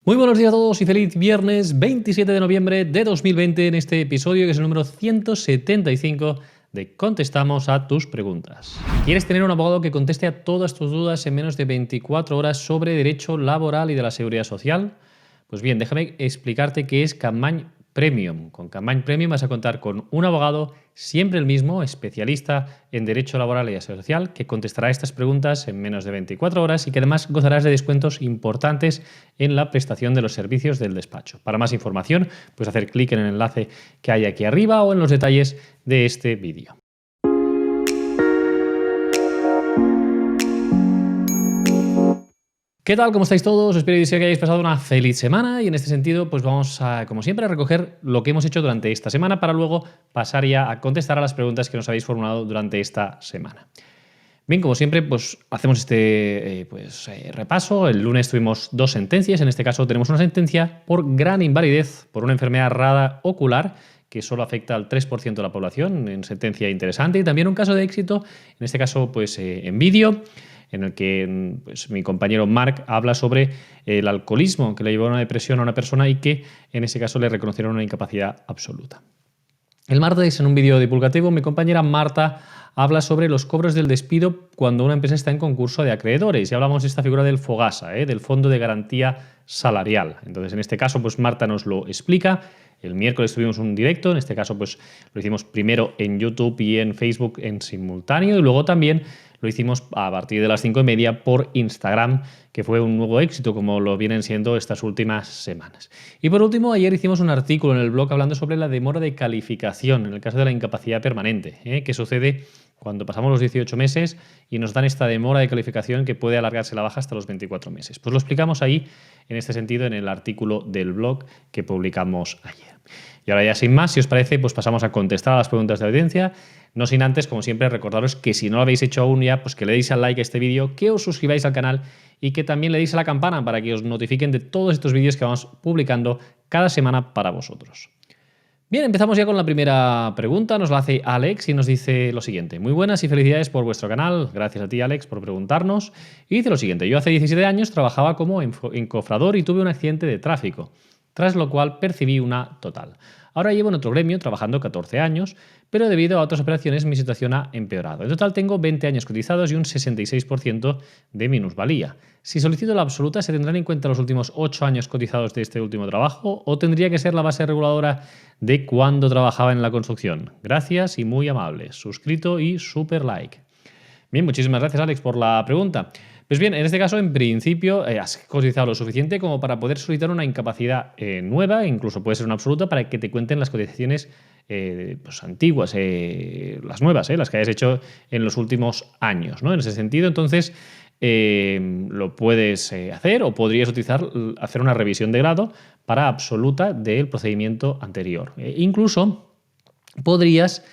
Muy buenos días a todos y feliz viernes 27 de noviembre de 2020 en este episodio que es el número 175 de Contestamos a tus preguntas. ¿Quieres tener un abogado que conteste a todas tus dudas en menos de 24 horas sobre derecho laboral y de la seguridad social? Pues bien, déjame explicarte qué es Capmany Premium. Con Capmany Premium vas a contar con un abogado, siempre el mismo, especialista en derecho laboral y de seguridad social, que contestará estas preguntas en menos de 24 horas y que además gozarás de descuentos importantes en la prestación de los servicios del despacho. Para más información, puedes hacer clic en el enlace que hay aquí arriba o en los detalles de este vídeo. ¿Qué tal? ¿Cómo estáis todos? Espero que hayáis pasado una feliz semana y en este sentido pues vamos a, como siempre, a recoger lo que hemos hecho durante esta semana para luego pasar ya a contestar a las preguntas que nos habéis formulado durante esta semana. Bien, como siempre, pues hacemos este repaso. El lunes tuvimos dos sentencias. En este caso tenemos una sentencia por gran invalidez por una enfermedad rara ocular que solo afecta al 3% de la población, en sentencia interesante. Y también un caso de éxito, en este caso pues en vídeo, en el que pues, mi compañero Marc habla sobre el alcoholismo que le llevó a una depresión a una persona y que en ese caso le reconocieron una incapacidad absoluta. El martes, en un vídeo divulgativo, mi compañera Marta habla sobre los cobros del despido cuando una empresa está en concurso de acreedores. Y hablamos de esta figura del FOGASA, del Fondo de Garantía Salarial. Entonces, en este caso, pues Marta nos lo explica. El miércoles tuvimos un directo, en este caso pues lo hicimos primero en YouTube y en Facebook en simultáneo y luego también lo hicimos a partir de las 5:30 por Instagram, que fue un nuevo éxito como lo vienen siendo estas últimas semanas. Y por último, ayer hicimos un artículo en el blog hablando sobre la demora de calificación en el caso de la incapacidad permanente, que sucede cuando pasamos los 18 meses y nos dan esta demora de calificación que puede alargarse la baja hasta los 24 meses. Pues lo explicamos ahí, en este sentido, en el artículo del blog que publicamos ayer. Y ahora ya sin más, si os parece, pues pasamos a contestar a las preguntas de audiencia. No sin antes, como siempre, recordaros que si no lo habéis hecho aún ya, pues que le deis al like a este vídeo, que os suscribáis al canal y que también le deis a la campana para que os notifiquen de todos estos vídeos que vamos publicando cada semana para vosotros. Bien, empezamos ya con la primera pregunta. Nos la hace Alex y nos dice lo siguiente. Muy buenas y felicidades por vuestro canal. Gracias a ti, Alex, por preguntarnos. Y dice lo siguiente. Yo hace 17 años trabajaba como encofrador y tuve un accidente de tráfico, tras lo cual percibí una total. Ahora llevo en otro gremio trabajando 14 años, pero debido a otras operaciones mi situación ha empeorado. En total tengo 20 años cotizados y un 66% de minusvalía. Si solicito la absoluta, ¿se tendrán en cuenta los últimos 8 años cotizados de este último trabajo o tendría que ser la base reguladora de cuando trabajaba en la construcción? Gracias y muy amables. Suscrito y super like. Bien, muchísimas gracias, Alex, por la pregunta. Pues bien, en este caso, en principio, has cotizado lo suficiente como para poder solicitar una incapacidad nueva, incluso puede ser una absoluta, para que te cuenten las cotizaciones pues antiguas, las nuevas, las que hayas hecho en los últimos años, ¿no? En ese sentido, entonces, lo puedes hacer o podrías hacer una revisión de grado para absoluta del procedimiento anterior. Incluso podrías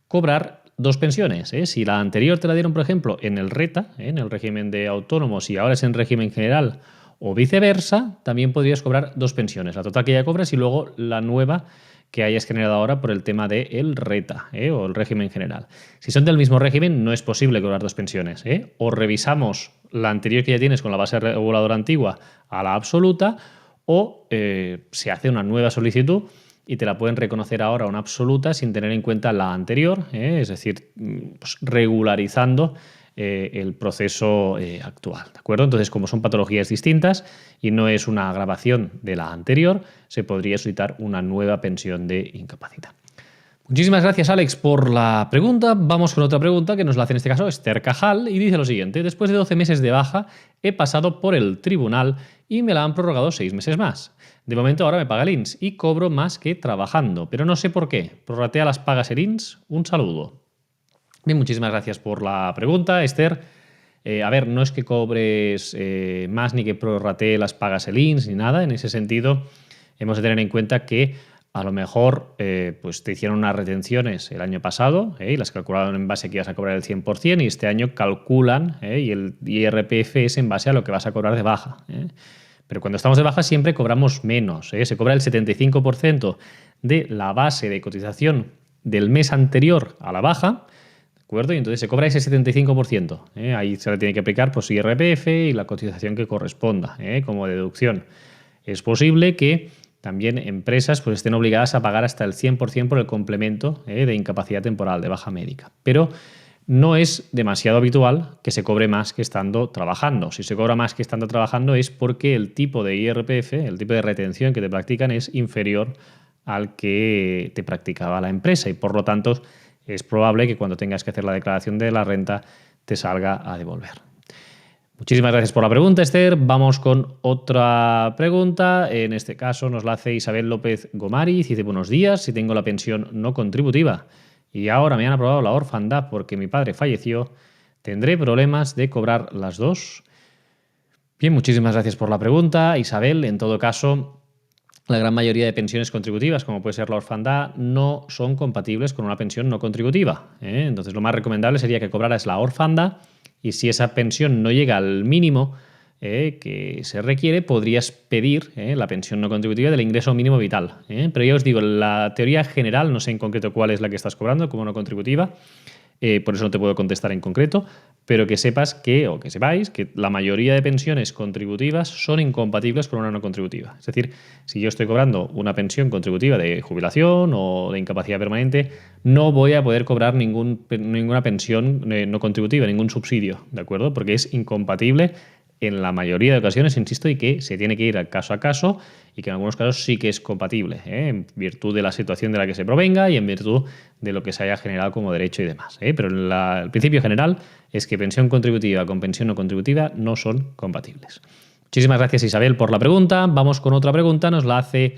cobrar dos pensiones. Si la anterior te la dieron, por ejemplo, en el RETA, en el régimen de autónomos, y ahora es en régimen general o viceversa, también podrías cobrar dos pensiones. La total que ya cobras y luego la nueva que hayas generado ahora por el tema del RETA o el régimen general. Si son del mismo régimen, no es posible cobrar dos pensiones. O revisamos la anterior que ya tienes con la base reguladora antigua a la absoluta o se hace una nueva solicitud y te la pueden reconocer ahora una absoluta sin tener en cuenta la anterior, es decir, pues regularizando el proceso actual, ¿de acuerdo? Entonces, como son patologías distintas y no es una agravación de la anterior, se podría solicitar una nueva pensión de incapacidad. Muchísimas gracias, Alex, por la pregunta. Vamos con otra pregunta que nos la hace en este caso Esther Cajal y dice lo siguiente. Después de 12 meses de baja, he pasado por el tribunal y me la han prorrogado 6 meses más. De momento ahora me paga el INS y cobro más que trabajando, pero no sé por qué. ¿Prorratea las pagas el INS? Un saludo. Bien, muchísimas gracias por la pregunta, Esther. A ver, no es que cobres más ni que prorratee las pagas el INS ni nada. En ese sentido, hemos de tener en cuenta que a lo mejor pues te hicieron unas retenciones el año pasado y las calcularon en base a que ibas a cobrar el 100% y este año calculan y el IRPF es en base a lo que vas a cobrar de baja. Pero cuando estamos de baja siempre cobramos menos. Se cobra el 75% de la base de cotización del mes anterior a la baja, ¿de acuerdo? Y entonces se cobra ese 75%. Ahí se le tiene que aplicar pues IRPF y la cotización que corresponda como deducción. Es posible que también empresas pues, estén obligadas a pagar hasta el 100% por el complemento de incapacidad temporal, de baja médica. Pero no es demasiado habitual que se cobre más que estando trabajando. Si se cobra más que estando trabajando es porque el tipo de IRPF, el tipo de retención que te practican es inferior al que te practicaba la empresa y por lo tanto es probable que cuando tengas que hacer la declaración de la renta te salga a devolver. Muchísimas gracias por la pregunta, Esther. Vamos con otra pregunta. En este caso nos la hace Isabel López Gomariz. Dice, buenos días, si tengo la pensión no contributiva y ahora me han aprobado la orfandad porque mi padre falleció, ¿tendré problemas de cobrar las dos? Bien, muchísimas gracias por la pregunta, Isabel. En todo caso, la gran mayoría de pensiones contributivas, como puede ser la orfandad, no son compatibles con una pensión no contributiva. Entonces, lo más recomendable sería que cobraras la orfandad y si esa pensión no llega al mínimo que se requiere, podrías pedir la pensión no contributiva del ingreso mínimo vital. Pero ya os digo, la teoría general, no sé en concreto cuál es la que estás cobrando como no contributiva, por eso no te puedo contestar en concreto, pero que sepas que sepáis que la mayoría de pensiones contributivas son incompatibles con una no contributiva. Es decir, si yo estoy cobrando una pensión contributiva de jubilación o de incapacidad permanente, no voy a poder cobrar ninguna pensión no contributiva, ningún subsidio, ¿de acuerdo? Porque es incompatible en la mayoría de ocasiones, insisto, y que se tiene que ir al caso y que en algunos casos sí que es compatible, en virtud de la situación de la que se provenga y en virtud de lo que se haya generado como derecho y demás. Pero el principio general es que pensión contributiva con pensión no contributiva no son compatibles. Muchísimas gracias, Isabel, por la pregunta. Vamos con otra pregunta. Nos la hace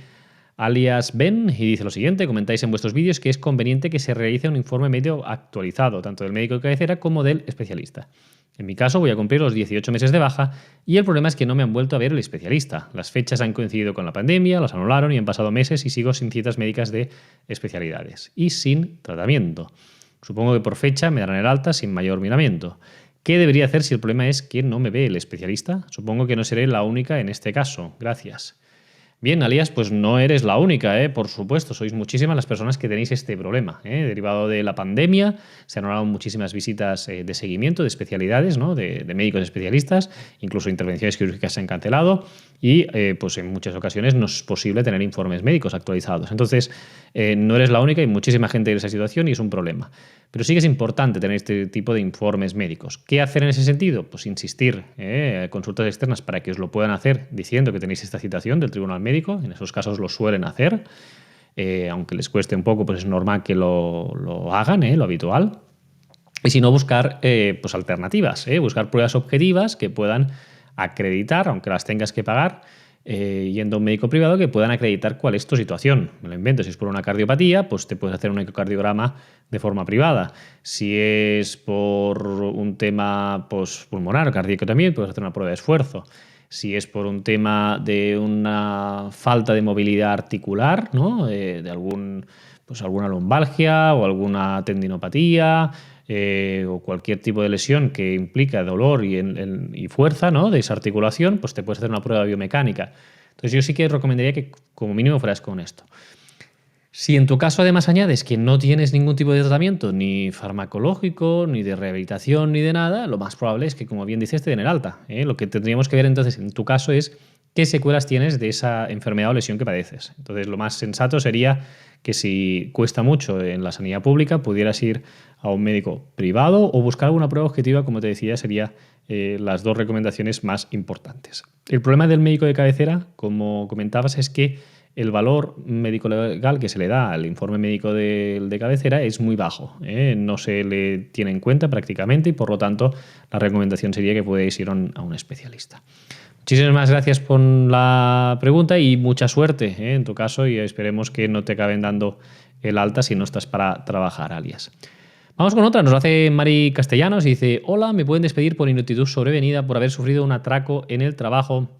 alias Ben y dice lo siguiente. Comentáis en vuestros vídeos que es conveniente que se realice un informe médico actualizado, tanto del médico de cabecera como del especialista. En mi caso voy a cumplir los 18 meses de baja y el problema es que no me han vuelto a ver el especialista. Las fechas han coincidido con la pandemia, las anularon y han pasado meses y sigo sin citas médicas de especialidades y sin tratamiento. Supongo que por fecha me darán el alta sin mayor miramiento. ¿Qué debería hacer si el problema es que no me ve el especialista? Supongo que no seré la única en este caso. Gracias. Bien, Alias, pues no eres la única, por supuesto, sois muchísimas las personas que tenéis este problema. Derivado de la pandemia, se han anulado muchísimas visitas de seguimiento de especialidades, ¿no? de médicos especialistas, incluso intervenciones quirúrgicas se han cancelado y pues en muchas ocasiones no es posible tener informes médicos actualizados. Entonces, no eres la única, hay muchísima gente en esa situación y es un problema. Pero sí que es importante tener este tipo de informes médicos. ¿Qué hacer en ese sentido? Pues insistir consultas externas para que os lo puedan hacer diciendo que tenéis esta citación del tribunal médico. En esos casos lo suelen hacer. Aunque les cueste un poco, pues es normal que lo hagan, lo habitual. Y si no, buscar pues alternativas. Buscar pruebas objetivas que puedan acreditar, aunque las tengas que pagar, yendo a un médico privado, que puedan acreditar cuál es tu situación. Me lo invento, si es por una cardiopatía, pues te puedes hacer un ecocardiograma de forma privada. Si es por un tema pues, pulmonar o cardíaco también, puedes hacer una prueba de esfuerzo. Si es por un tema de una falta de movilidad articular, ¿no? de alguna lumbalgia o alguna tendinopatía, o cualquier tipo de lesión que implica dolor y fuerza, ¿no? de esa articulación, pues te puedes hacer una prueba biomecánica. Entonces yo sí que recomendaría que como mínimo fueras con esto. Si en tu caso además añades que no tienes ningún tipo de tratamiento, ni farmacológico, ni de rehabilitación, ni de nada, lo más probable es que, como bien dices, te den el alta. Lo que tendríamos que ver entonces en tu caso es qué secuelas tienes de esa enfermedad o lesión que padeces. Entonces lo más sensato sería que si cuesta mucho en la sanidad pública, pudieras ir a un médico privado o buscar alguna prueba objetiva, como te decía, sería las dos recomendaciones más importantes. El problema del médico de cabecera, como comentabas, es que el valor médico-legal que se le da al informe médico de cabecera es muy bajo. No se le tiene en cuenta prácticamente y, por lo tanto, la recomendación sería que podéis ir a un especialista. Muchísimas gracias por la pregunta y mucha suerte en tu caso y esperemos que no te acaben dando el alta si no estás para trabajar, Alias. Vamos con otra, nos lo hace Mari Castellanos y dice: hola, me pueden despedir por ineptitud sobrevenida por haber sufrido un atraco en el trabajo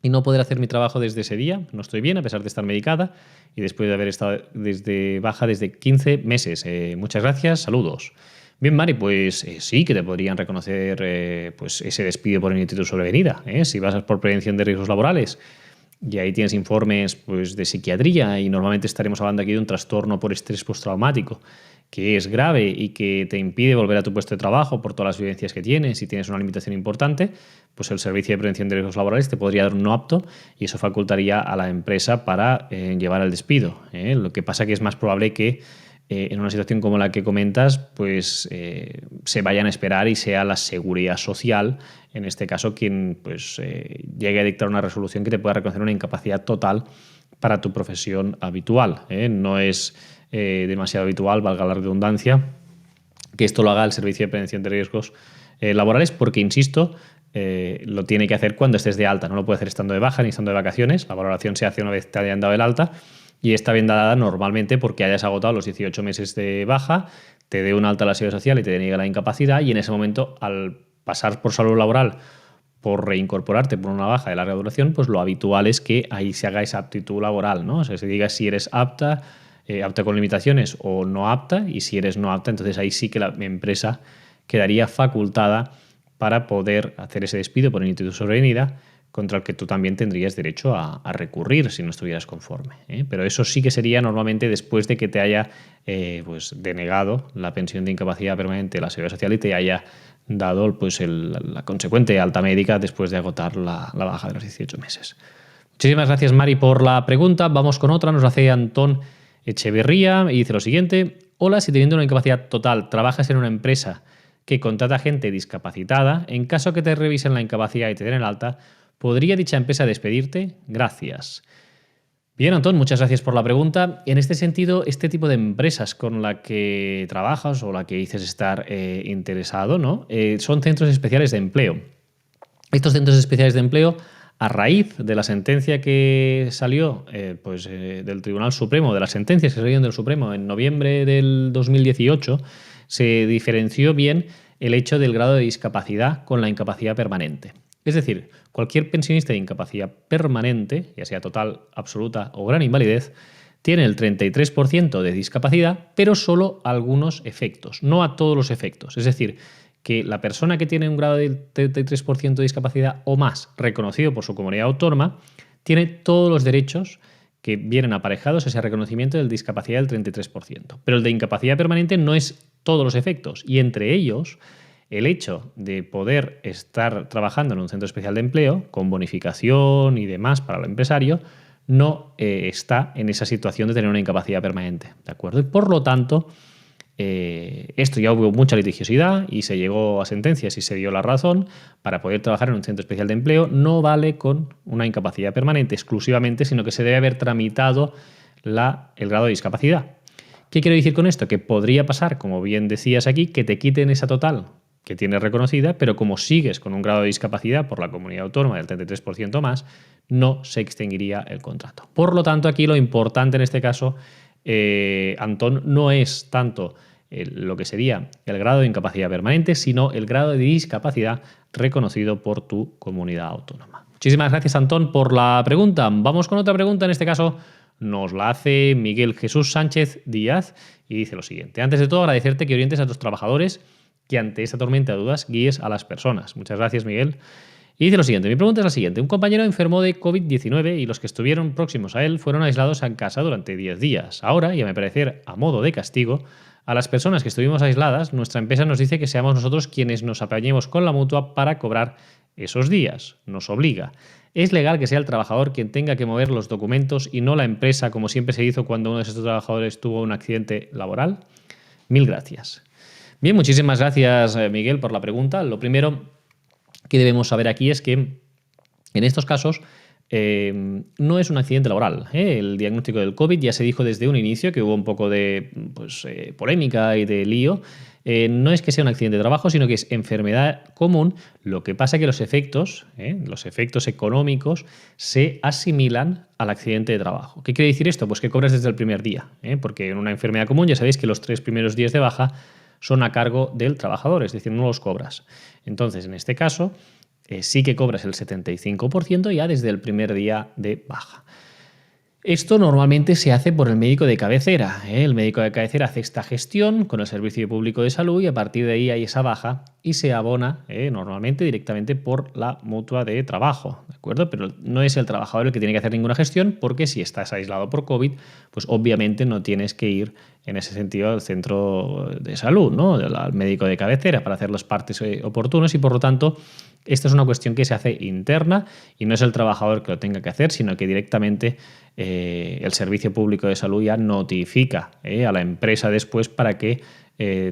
y no poder hacer mi trabajo desde ese día. No estoy bien a pesar de estar medicada y después de haber estado desde baja desde 15 meses. Muchas gracias, saludos. Bien, Mari, pues sí que te podrían reconocer pues ese despido por ineptitud sobrevenida. Si vas por prevención de riesgos laborales y ahí tienes informes pues, de psiquiatría y normalmente estaremos hablando aquí de un trastorno por estrés postraumático que es grave y que te impide volver a tu puesto de trabajo por todas las vivencias que tienes y tienes una limitación importante, pues el Servicio de Prevención de Riesgos Laborales te podría dar un no apto y eso facultaría a la empresa para llevar al despido. Lo que pasa que es más probable que en una situación como la que comentas, pues se vayan a esperar y sea la seguridad social, en este caso, quien pues llegue a dictar una resolución que te pueda reconocer una incapacidad total para tu profesión habitual. No es demasiado habitual, valga la redundancia, que esto lo haga el Servicio de Prevención de Riesgos Laborales, porque, insisto, lo tiene que hacer cuando estés de alta, no lo puede hacer estando de baja ni estando de vacaciones. La valoración se hace una vez te hayan dado el alta y está bien dada normalmente porque hayas agotado los 18 meses de baja, te dé un alta a la Seguridad Social y te deniegue la incapacidad, y en ese momento, al pasar por salud laboral, por reincorporarte por una baja de larga duración, pues lo habitual es que ahí se haga esa aptitud laboral, ¿no? O sea, se diga si eres apta, apta con limitaciones o no apta, y si eres no apta, entonces ahí sí que la empresa quedaría facultada para poder hacer ese despido por ineptitud sobrevenida, contra el que tú también tendrías derecho a recurrir si no estuvieras conforme. Pero eso sí que sería normalmente después de que te haya pues denegado la pensión de incapacidad permanente de la Seguridad Social y te haya dado pues la consecuente alta médica después de agotar la baja de los 18 meses. Muchísimas gracias, Mari, por la pregunta. Vamos con otra. Nos la hace Antón Echeverría y dice lo siguiente. Hola, si teniendo una incapacidad total trabajas en una empresa que contrata gente discapacitada, en caso que te revisen la incapacidad y te den el alta, ¿podría dicha empresa despedirte? Gracias. Bien, Antón, muchas gracias por la pregunta. En este sentido, este tipo de empresas con la que trabajas o la que dices estar interesado, ¿no? Son centros especiales de empleo. Estos centros especiales de empleo, a raíz de la sentencia que salió del Tribunal Supremo, de las sentencias que salieron del Supremo en noviembre del 2018, se diferenció bien el hecho del grado de discapacidad con la incapacidad permanente. Es decir, cualquier pensionista de incapacidad permanente, ya sea total, absoluta o gran invalidez, tiene el 33% de discapacidad, pero solo a algunos efectos, no a todos los efectos. Es decir, que la persona que tiene un grado del 33% de discapacidad o más reconocido por su comunidad autónoma tiene todos los derechos que vienen aparejados a ese reconocimiento de discapacidad del 33%. Pero el de incapacidad permanente no es todos los efectos, y entre ellos el hecho de poder estar trabajando en un centro especial de empleo con bonificación y demás para el empresario no está en esa situación de tener una incapacidad permanente, ¿de acuerdo? Y por lo tanto, esto ya hubo mucha litigiosidad y se llegó a sentencias y se dio la razón. Para poder trabajar en un centro especial de empleo no vale con una incapacidad permanente exclusivamente, sino que se debe haber tramitado el grado de discapacidad. ¿Qué quiero decir con esto? Que podría pasar, como bien decías aquí, que te quiten esa total que tienes reconocida, pero como sigues con un grado de discapacidad por la comunidad autónoma del 33% más, no se extinguiría el contrato. Por lo tanto, aquí lo importante en este caso, Antón, no es tanto lo que sería el grado de incapacidad permanente, sino el grado de discapacidad reconocido por tu comunidad autónoma. Muchísimas gracias, Antón, por la pregunta. Vamos con otra pregunta. En este caso nos la hace Miguel Jesús Sánchez Díaz y dice lo siguiente. Antes de todo, agradecerte que orientes a tus trabajadores, que ante esta tormenta de dudas guíes a las personas. Muchas gracias, Miguel. Y dice lo siguiente, mi pregunta es la siguiente. Un compañero enfermó de COVID-19 y los que estuvieron próximos a él fueron aislados en casa durante 10 días. Ahora, y a mi parecer a modo de castigo, a las personas que estuvimos aisladas, nuestra empresa nos dice que seamos nosotros quienes nos apañemos con la mutua para cobrar esos días. Nos obliga. ¿Es legal que sea el trabajador quien tenga que mover los documentos y no la empresa, como siempre se hizo cuando uno de esos trabajadores tuvo un accidente laboral? Mil gracias. Bien, muchísimas gracias, Miguel, por la pregunta. Lo primero que debemos saber aquí es que en estos casos no es un accidente laboral. El diagnóstico del COVID ya se dijo desde un inicio, que hubo un poco de polémica y de lío. No es que sea un accidente de trabajo, sino que es enfermedad común. Lo que pasa es que los efectos económicos se asimilan al accidente de trabajo. ¿Qué quiere decir esto? Pues que cobras desde el primer día, porque en una enfermedad común ya sabéis que los 3 primeros días de baja son a cargo del trabajador, es decir, no los cobras. Entonces, en este caso, sí que cobras el 75% ya desde el primer día de baja. Esto normalmente se hace por el médico de cabecera, ¿eh? El médico de cabecera hace esta gestión con el Servicio Público de Salud y a partir de ahí hay esa baja y se abona normalmente directamente por la mutua de trabajo, ¿de acuerdo? Pero no es el trabajador el que tiene que hacer ninguna gestión porque si estás aislado por COVID, pues obviamente no tienes que ir en ese sentido al centro de salud, ¿no? Al médico de cabecera para hacer los partes oportunos y por lo tanto esta es una cuestión que se hace interna y no es el trabajador que lo tenga que hacer, sino que directamente el Servicio Público de Salud ya notifica a la empresa después para que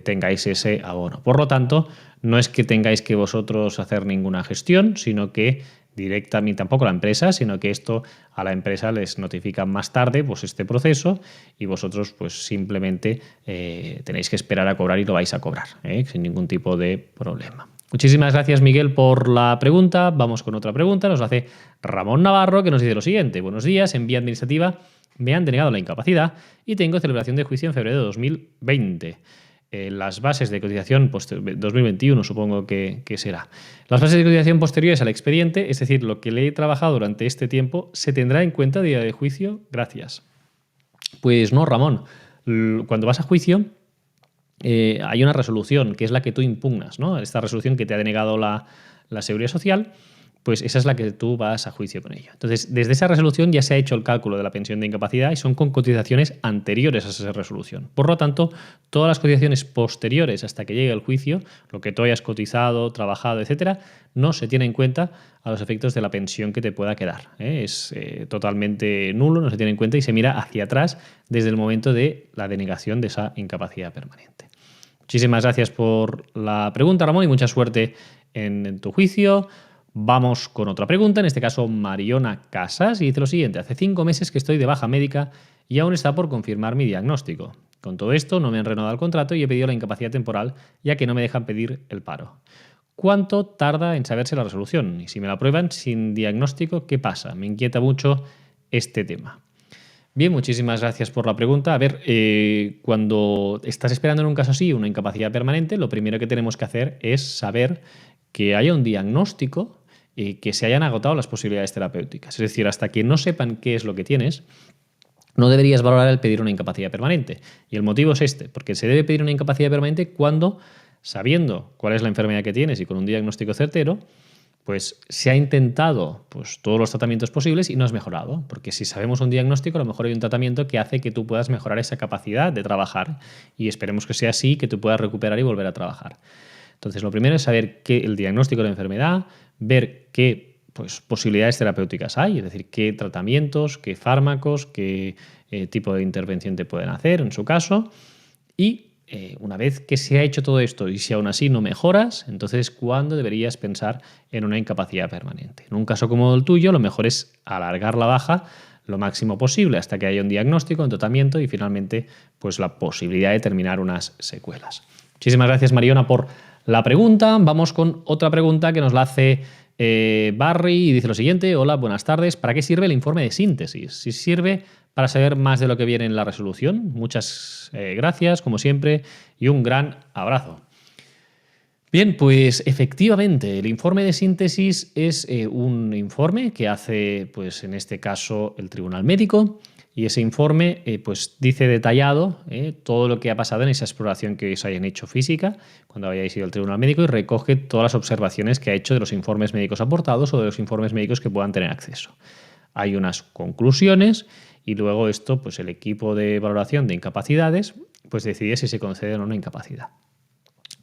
tengáis ese abono. Por lo tanto, no es que tengáis que vosotros hacer ninguna gestión, sino que directamente, tampoco la empresa, sino que esto a la empresa les notifica más tarde pues este proceso y vosotros pues simplemente tenéis que esperar a cobrar y lo vais a cobrar sin ningún tipo de problema. Muchísimas gracias, Miguel, por la pregunta. Vamos con otra pregunta. Nos hace Ramón Navarro, que nos dice lo siguiente. Buenos días. En vía administrativa me han denegado la incapacidad y tengo celebración de juicio en febrero de 2020. Las bases de cotización 2021 supongo que será. Las bases de cotización posteriores al expediente, es decir, lo que le he trabajado durante este tiempo, ¿se tendrá en cuenta a día de juicio? Gracias. Pues no, Ramón. Cuando vas a juicio hay una resolución que es la que tú impugnas, ¿no? Esta resolución que te ha denegado la Seguridad Social, pues esa es la que tú vas a juicio con ella. Entonces, desde esa resolución ya se ha hecho el cálculo de la pensión de incapacidad y son con cotizaciones anteriores a esa resolución. Por lo tanto, todas las cotizaciones posteriores hasta que llegue el juicio, lo que tú hayas cotizado, trabajado, etcétera, no se tiene en cuenta a los efectos de la pensión que te pueda quedar. Es totalmente nulo, no se tiene en cuenta y se mira hacia atrás desde el momento de la denegación de esa incapacidad permanente. Muchísimas gracias por la pregunta, Ramón, y mucha suerte en tu juicio. Vamos con otra pregunta, en este caso Mariona Casas, y dice lo siguiente. Hace 5 meses que estoy de baja médica y aún está por confirmar mi diagnóstico. Con todo esto no me han renovado el contrato y he pedido la incapacidad temporal ya que no me dejan pedir el paro. ¿Cuánto tarda en saberse la resolución? Y si me la aprueban sin diagnóstico, ¿qué pasa? Me inquieta mucho este tema. Bien, muchísimas gracias por la pregunta. A ver, cuando estás esperando en un caso así una incapacidad permanente, lo primero que tenemos que hacer es saber que haya un diagnóstico y que se hayan agotado las posibilidades terapéuticas. Es decir, hasta que no sepan qué es lo que tienes, no deberías valorar el pedir una incapacidad permanente. Y el motivo es este, porque se debe pedir una incapacidad permanente cuando, sabiendo cuál es la enfermedad que tienes y con un diagnóstico certero, pues se ha intentado pues, todos los tratamientos posibles y no has mejorado. Porque si sabemos un diagnóstico, a lo mejor hay un tratamiento que hace que tú puedas mejorar esa capacidad de trabajar y esperemos que sea así, que tú puedas recuperar y volver a trabajar. Entonces, lo primero es saber el diagnóstico de la enfermedad, ver qué posibilidades terapéuticas hay, es decir, qué tratamientos, qué fármacos, qué tipo de intervención te pueden hacer en su caso. Y una vez que se ha hecho todo esto y si aún así no mejoras, entonces ¿cuándo deberías pensar en una incapacidad permanente? En un caso como el tuyo, lo mejor es alargar la baja lo máximo posible hasta que haya un diagnóstico, un tratamiento y finalmente pues la posibilidad de terminar unas secuelas. Muchísimas gracias, Mariona, por la pregunta. Vamos con otra pregunta que nos la hace Barry y dice lo siguiente. Hola, buenas tardes. ¿Para qué sirve el informe de síntesis? Si sirve para saber más de lo que viene en la resolución. Muchas gracias, como siempre, y un gran abrazo. Bien, pues efectivamente, el informe de síntesis es un informe que hace, pues en este caso, el Tribunal Médico. Y ese informe pues dice detallado todo lo que ha pasado en esa exploración que os hayan hecho física cuando hayáis ido al Tribunal Médico y recoge todas las observaciones que ha hecho de los informes médicos aportados o de los informes médicos que puedan tener acceso. Hay unas conclusiones y luego esto, pues el equipo de valoración de incapacidades pues decide si se concede o no una incapacidad.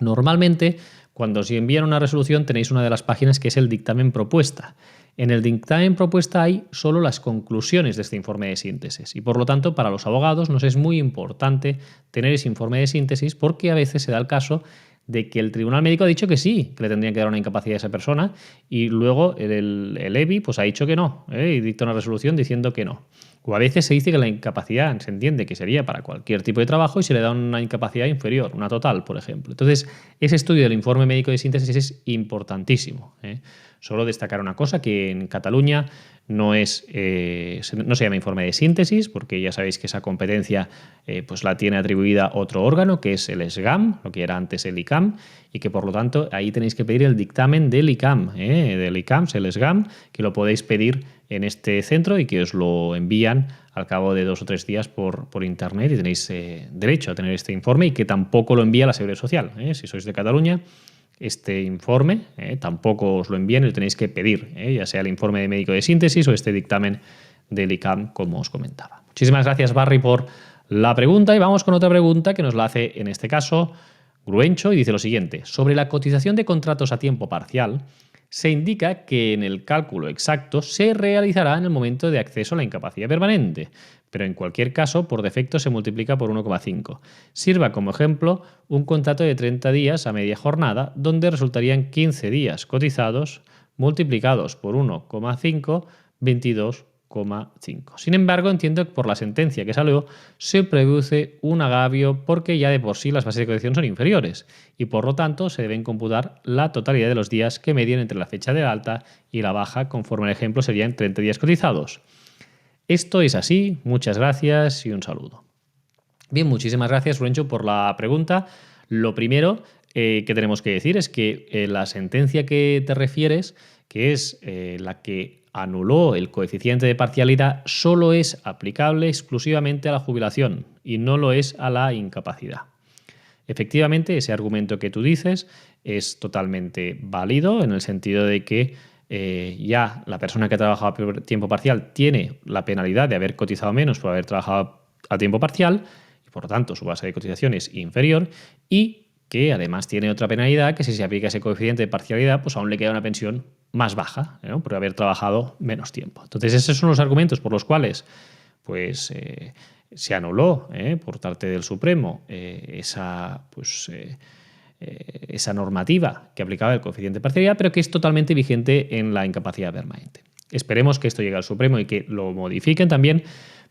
Normalmente, cuando os envían una resolución tenéis una de las páginas que es el dictamen propuesta. En el dictamen propuesta hay solo las conclusiones de este informe de síntesis y por lo tanto para los abogados nos es muy importante tener ese informe de síntesis porque a veces se da el caso de que el Tribunal Médico ha dicho que sí, que le tendrían que dar una incapacidad a esa persona y luego el EBI pues, ha dicho que no y dicta una resolución diciendo que no. O a veces se dice que la incapacidad se entiende que sería para cualquier tipo de trabajo y se le da una incapacidad inferior, una total, por ejemplo. Entonces, ese estudio del informe médico de síntesis es importantísimo. Solo destacar una cosa, que en Cataluña no se llama informe de síntesis, porque ya sabéis que esa competencia pues la tiene atribuida otro órgano, que es el SGAM, lo que era antes el ICAM, y que por lo tanto ahí tenéis que pedir el dictamen del ICAM, el SGAM, que lo podéis pedir en este centro y que os lo envían al cabo de 2 o 3 días por internet, y tenéis derecho a tener este informe, y que tampoco lo envía la Seguridad Social. Si sois de Cataluña, este informe tampoco os lo envían y lo tenéis que pedir, ya sea el informe de médico de síntesis o este dictamen del ICAM, como os comentaba. Muchísimas gracias, Barry, por la pregunta, y vamos con otra pregunta que nos la hace, en este caso, Gruencho, y dice lo siguiente: sobre la cotización de contratos a tiempo parcial, se indica que en el cálculo exacto se realizará en el momento de acceso a la incapacidad permanente, pero en cualquier caso, por defecto, se multiplica por 1,5. Sirva como ejemplo un contrato de 30 días a media jornada, donde resultarían 15 días cotizados multiplicados por 1,5, 22,5. Sin embargo, entiendo que por la sentencia que salió se produce un agravio, porque ya de por sí las bases de cotización son inferiores y por lo tanto se deben computar la totalidad de los días que medien entre la fecha de alta y la baja, conforme al ejemplo serían 30 días cotizados. Esto es así, muchas gracias y un saludo. Bien, muchísimas gracias, Ruencho, por la pregunta. Lo primero que tenemos que decir es que la sentencia que te refieres, que es la que anuló el coeficiente de parcialidad, solo es aplicable exclusivamente a la jubilación y no lo es a la incapacidad. Efectivamente, ese argumento que tú dices es totalmente válido, en el sentido de que ya la persona que ha trabajado a tiempo parcial tiene la penalidad de haber cotizado menos por haber trabajado a tiempo parcial, y por lo tanto su base de cotización es inferior, y que además tiene otra penalidad, que si se aplica ese coeficiente de parcialidad, pues aún le queda una pensión más baja, ¿no?, por haber trabajado menos tiempo. Entonces, esos son los argumentos por los cuales pues, se anuló por parte del Supremo esa normativa que aplicaba el coeficiente de parcialidad, pero que es totalmente vigente en la incapacidad permanente. Esperemos que esto llegue al Supremo y que lo modifiquen también,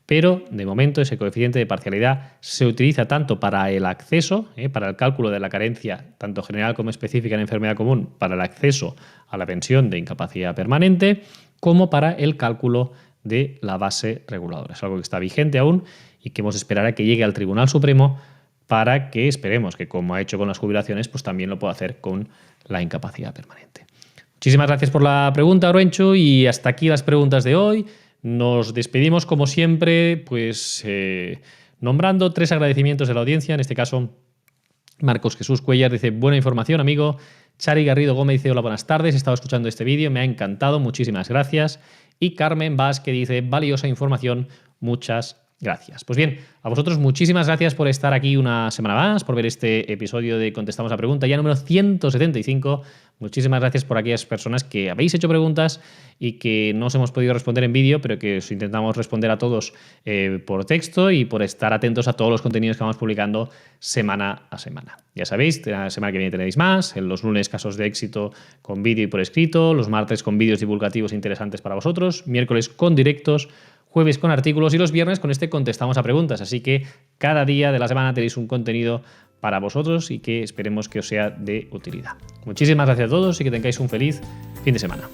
pero de momento ese coeficiente de parcialidad se utiliza tanto para el acceso, para el cálculo de la carencia, tanto general como específica en enfermedad común, para el acceso a la pensión de incapacidad permanente, como para el cálculo de la base reguladora. Es algo que está vigente aún y que hemos de esperar a que llegue al Tribunal Supremo, para que esperemos que, como ha hecho con las jubilaciones, pues también lo pueda hacer con la incapacidad permanente. Muchísimas gracias por la pregunta, Orencho, y hasta aquí las preguntas de hoy. Nos despedimos, como siempre, pues nombrando 3 agradecimientos de la audiencia. En este caso, Marcos Jesús Cuellar dice: buena información, amigo. Chari Garrido Gómez dice: hola, buenas tardes, he estado escuchando este vídeo, me ha encantado, muchísimas gracias. Y Carmen Vázquez dice: valiosa información, muchas gracias. Pues bien, a vosotros muchísimas gracias por estar aquí una semana más, por ver este episodio de Contestamos la Pregunta, ya número 175. Muchísimas gracias por aquellas personas que habéis hecho preguntas y que no os hemos podido responder en vídeo, pero que os intentamos responder a todos por texto, y por estar atentos a todos los contenidos que vamos publicando semana a semana. Ya sabéis, la semana que viene tenéis más, en los lunes casos de éxito con vídeo y por escrito, los martes con vídeos divulgativos interesantes para vosotros, miércoles con directos, jueves con artículos y los viernes con este Contestamos a Preguntas. Así que cada día de la semana tenéis un contenido para vosotros y que esperemos que os sea de utilidad. Muchísimas gracias a todos y que tengáis un feliz fin de semana.